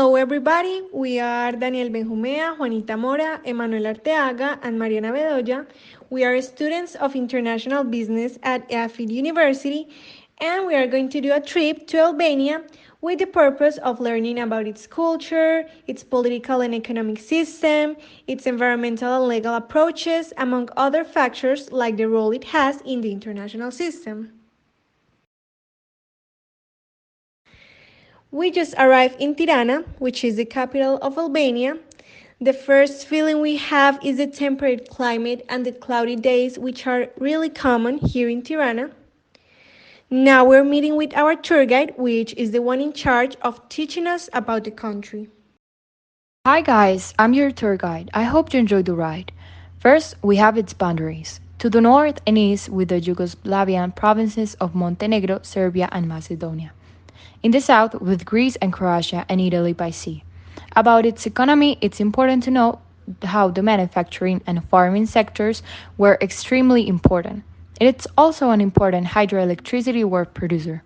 Hello, everybody. We are Daniel Benjumea, Juanita Mora, Emanuel Arteaga, and Mariana Bedoya. We are students of international business at AFID University, and we are going to do a trip to Albania with the purpose of learning about its culture, its political and economic system, its environmental and legal approaches, among other factors like the role it has in the international system. We just arrived in Tirana, which is the capital of Albania. The first feeling we have is the temperate climate and the cloudy days, which are really common here in Tirana. Now we're meeting with our tour guide, which is the one in charge of teaching us about the country. Hi guys, I'm your tour guide. I hope you enjoyed the ride. First, we have its boundaries. To the north and east with the Yugoslavian provinces of Montenegro, Serbia, and Macedonia. In the south with Greece and Croatia and Italy by sea. About its economy, it's important to know how the manufacturing and farming sectors were extremely important. It's also an important hydroelectricity world producer.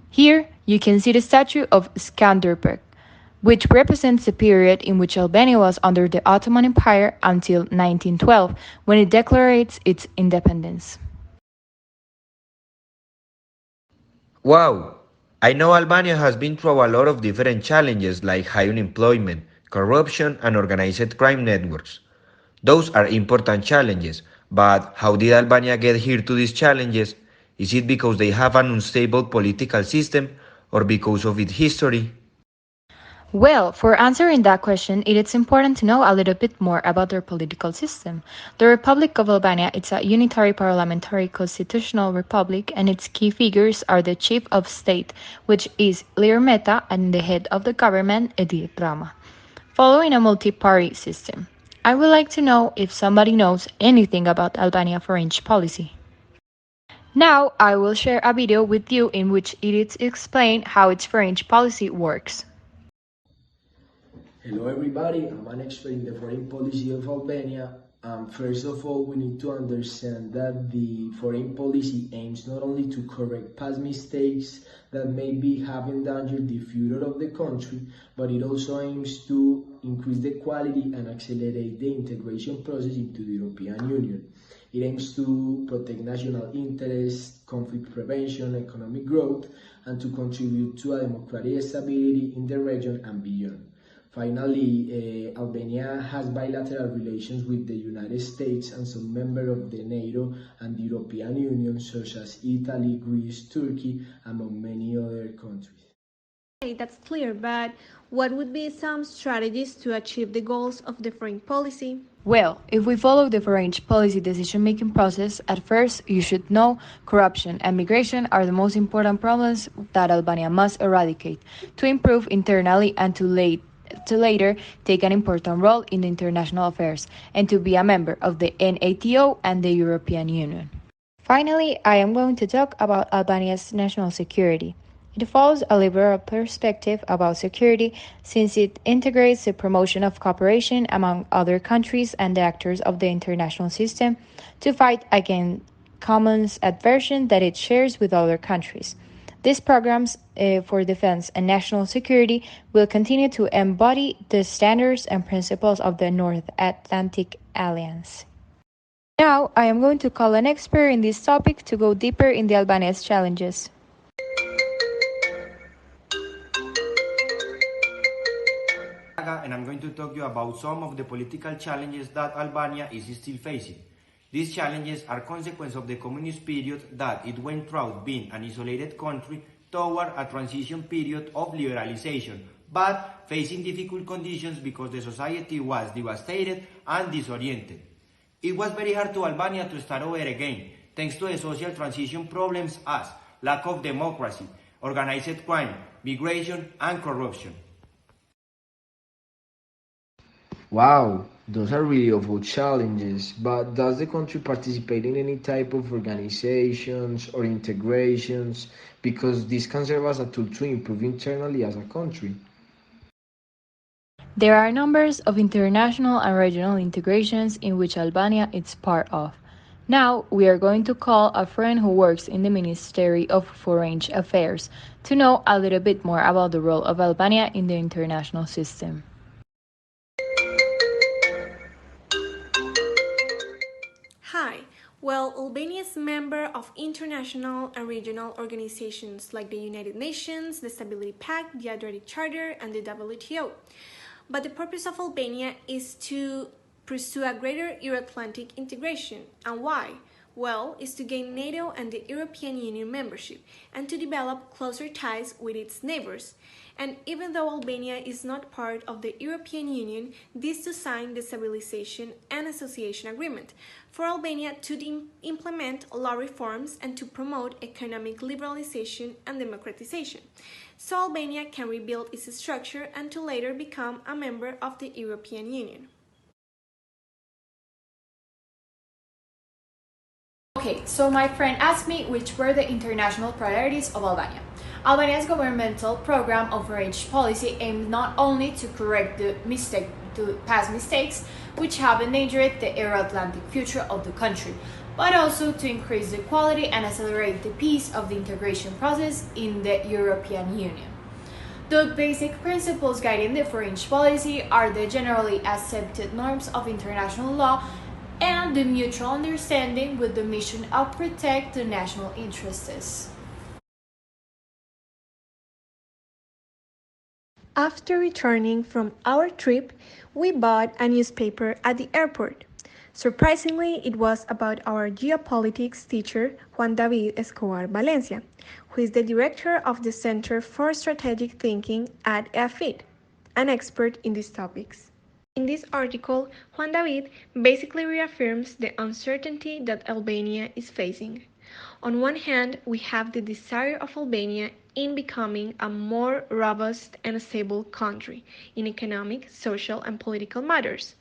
Here, you can see the statue of Skanderbeg, which represents the period in which Albania was under the Ottoman Empire until 1912, when it declares its independence. Wow! I know Albania has been through a lot of different challenges like high unemployment, corruption, and organized crime networks. Those are important challenges, but how did Albania get here to these challenges? Is it because they have an unstable political system or because of its history? Well, for answering that question, it is important to know a little bit more about their political system. The Republic of Albania is a unitary parliamentary constitutional republic, and its key figures are the chief of state, which is Ilir Meta, and the head of the government, Edi Rama, following a multi-party system. I would like to know if somebody knows anything about Albania foreign policy. Now, I will share a video with you in which it is explained how its foreign policy works. Hello everybody, I'm an expert in the foreign policy of Albania. First of all, we need to understand that the foreign policy aims not only to correct past mistakes that maybe have endangered the future of the country, but it also aims to increase the quality and accelerate the integration process into the European Union. It aims to protect national interests, conflict prevention, economic growth, and to contribute to a democratic stability in the region and beyond. Finally, Albania has bilateral relations with the United States and some members of the NATO and the European Union, such as Italy, Greece, Turkey, among many other countries. Okay, that's clear, but what would be some strategies to achieve the goals of the foreign policy? Well, if we follow the foreign policy decision-making process, at first you should know corruption and migration are the most important problems that Albania must eradicate to improve internally and to later take an important role in the international affairs and to be a member of the NATO and the European Union. Finally, I am going to talk about Albania's national security. It follows a liberal perspective about security since it integrates the promotion of cooperation among other countries and the actors of the international system to fight against common adversaries that it shares with other countries. These programs for defense and national security will continue to embody the standards and principles of the North Atlantic Alliance. Now, I am going to call an expert in this topic to go deeper in the Albania's challenges. And I'm going to talk to you about some of the political challenges that Albania is still facing. These challenges are consequence of the communist period that it went through being an isolated country toward a transition period of liberalization, but facing difficult conditions because the society was devastated and disoriented. It was very hard to Albania to start over again, thanks to the social transition problems as lack of democracy, organized crime, migration, and corruption. Wow, those are really awful challenges, but does the country participate in any type of organizations or integrations? Because this can serve as a tool to improve internally as a country. There are numbers of international and regional integrations in which Albania is part of. Now, we are going to call a friend who works in the Ministry of Foreign Affairs to know a little bit more about the role of Albania in the international system. Hi. Well, Albania is a member of international and regional organizations like the United Nations, the Stability Pact, the Adriatic Charter, and the WTO. But the purpose of Albania is to pursue a greater Euro-Atlantic integration. And why? Well, is to gain NATO and the European Union membership and to develop closer ties with its neighbors. And even though Albania is not part of the European Union, this to sign the Stabilization and Association Agreement for Albania to implement law reforms and to promote economic liberalization and democratization, so Albania can rebuild its structure and to later become a member of the European Union. Okay, so my friend asked me which were the international priorities of Albania. Albania's governmental program of foreign policy aimed not only to correct the past mistakes, which have endangered the Euro-Atlantic future of the country, but also to increase the quality and accelerate the pace of the integration process in the European Union. The basic principles guiding the foreign policy are the generally accepted norms of international law and the mutual understanding with the mission of protect the national interests. After returning from our trip, we bought a newspaper at the airport. Surprisingly, it was about our geopolitics teacher, Juan David Escobar Valencia, who is the director of the Center for Strategic Thinking at EAFIT, an expert in these topics. In this article, Juan David basically reaffirms the uncertainty that Albania is facing. On one hand, we have the desire of Albania in becoming a more robust and stable country in economic, social, and political matters.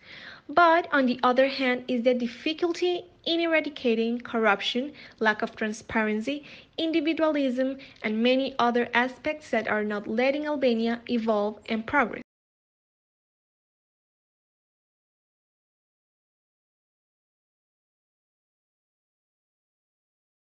But on the other hand is the difficulty in eradicating corruption, lack of transparency, individualism, and many other aspects that are not letting Albania evolve and progress.